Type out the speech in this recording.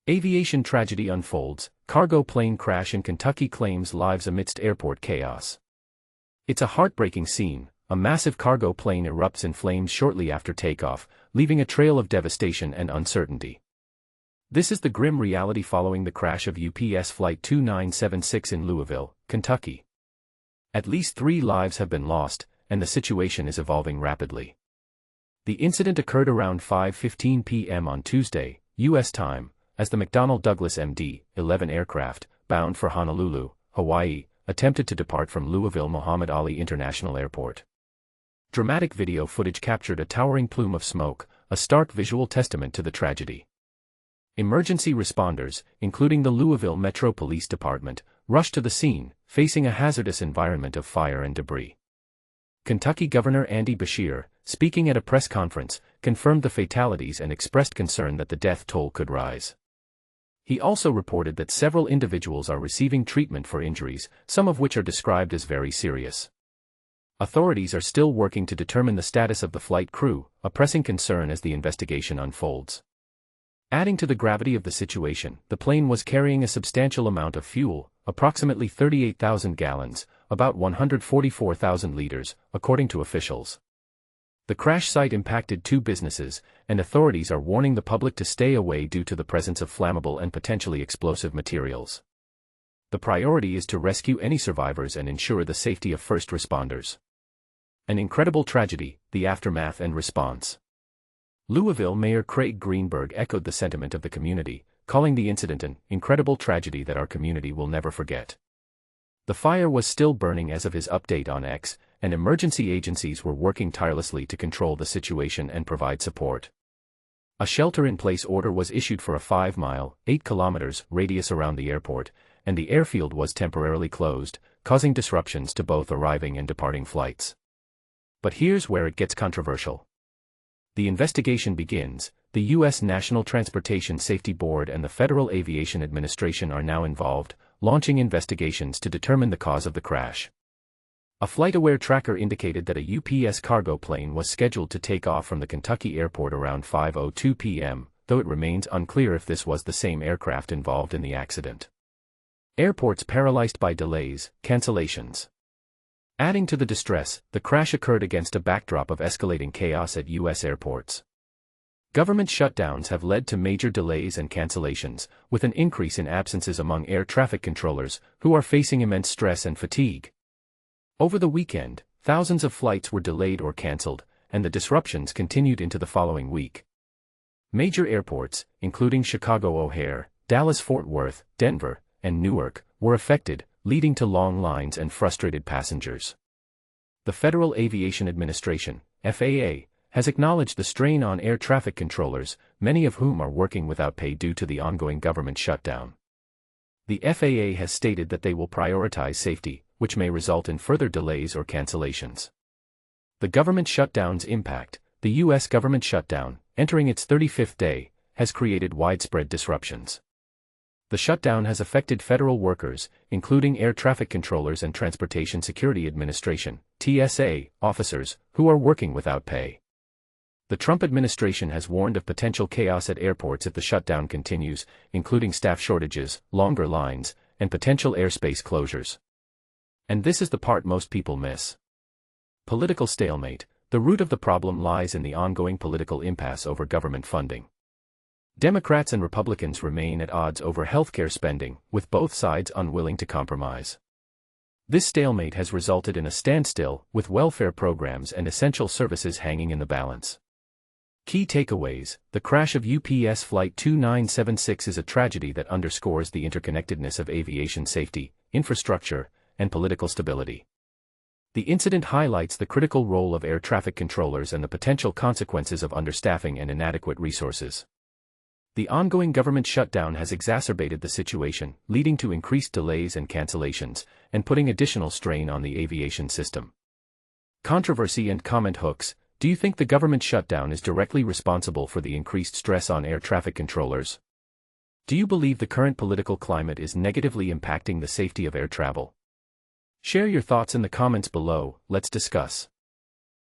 Aviation tragedy unfolds, cargo plane crash in Kentucky claims lives amidst airport chaos. It's a heartbreaking scene. A massive cargo plane erupts in flames shortly after takeoff, leaving a trail of devastation and uncertainty. This is the grim reality following the crash of UPS Flight 2976 in Louisville, Kentucky. At least 3 lives have been lost, and the situation is evolving rapidly. The incident occurred around 5:15 p.m. on Tuesday, U.S. time, as the McDonnell Douglas MD-11 aircraft, bound for Honolulu, Hawaii, attempted to depart from Louisville Muhammad Ali International Airport. Dramatic video footage captured a towering plume of smoke, a stark visual testament to the tragedy. Emergency responders, including the Louisville Metro Police Department, rushed to the scene, facing a hazardous environment of fire and debris. Kentucky Governor Andy Beshear, speaking at a press conference, confirmed the fatalities and expressed concern that the death toll could rise. He also reported that several individuals are receiving treatment for injuries, some of which are described as very serious. Authorities are still working to determine the status of the flight crew, a pressing concern as the investigation unfolds. Adding to the gravity of the situation, the plane was carrying a substantial amount of fuel, approximately 38,000 gallons, about 144,000 liters, according to officials. The crash site impacted 2 businesses, and authorities are warning the public to stay away due to the presence of flammable and potentially explosive materials. The priority is to rescue any survivors and ensure the safety of first responders. An incredible tragedy, the aftermath and response. Louisville Mayor Craig Greenberg echoed the sentiment of the community, calling the incident an incredible tragedy that our community will never forget. The fire was still burning as of his update on X, and emergency agencies were working tirelessly to control the situation and provide support. A shelter-in-place order was issued for a 5-mile, 8 kilometers radius around the airport, and the airfield was temporarily closed, causing disruptions to both arriving and departing flights. But here's where it gets controversial. The investigation begins. The U.S. National Transportation Safety Board and the Federal Aviation Administration are now involved, launching investigations to determine the cause of the crash. A FlightAware tracker indicated that a UPS cargo plane was scheduled to take off from the Kentucky airport around 5:02 p.m., though it remains unclear if this was the same aircraft involved in the accident. Airports paralyzed by delays, cancellations. Adding to the distress, the crash occurred against a backdrop of escalating chaos at U.S. airports. Government shutdowns have led to major delays and cancellations, with an increase in absences among air traffic controllers, who are facing immense stress and fatigue. Over the weekend, thousands of flights were delayed or canceled, and the disruptions continued into the following week. Major airports, including Chicago O'Hare, Dallas-Fort Worth, Denver, and Newark, were affected, leading to long lines and frustrated passengers. The Federal Aviation Administration, FAA, has acknowledged the strain on air traffic controllers, many of whom are working without pay due to the ongoing government shutdown. The FAA has stated that they will prioritize safety, which may result in further delays or cancellations. The government shutdown's impact. The U.S. government shutdown, entering its 35th day, has created widespread disruptions. The shutdown has affected federal workers, including air traffic controllers and Transportation Security Administration, TSA, officers, who are working without pay. The Trump administration has warned of potential chaos at airports if the shutdown continues, including staff shortages, longer lines, and potential airspace closures. And this is the part most people miss. Political stalemate. The root of the problem lies in the ongoing political impasse over government funding. Democrats and Republicans remain at odds over healthcare spending, with both sides unwilling to compromise. This stalemate has resulted in a standstill, with welfare programs and essential services hanging in the balance. Key takeaways. The crash of UPS Flight 2976 is a tragedy that underscores the interconnectedness of aviation safety, infrastructure, and political stability. The incident highlights the critical role of air traffic controllers and the potential consequences of understaffing and inadequate resources. The ongoing government shutdown has exacerbated the situation, leading to increased delays and cancellations, and putting additional strain on the aviation system. Controversy and comment hooks. Do you think the government shutdown is directly responsible for the increased stress on air traffic controllers? Do you believe the current political climate is negatively impacting the safety of air travel? Share your thoughts in the comments below. Let's discuss.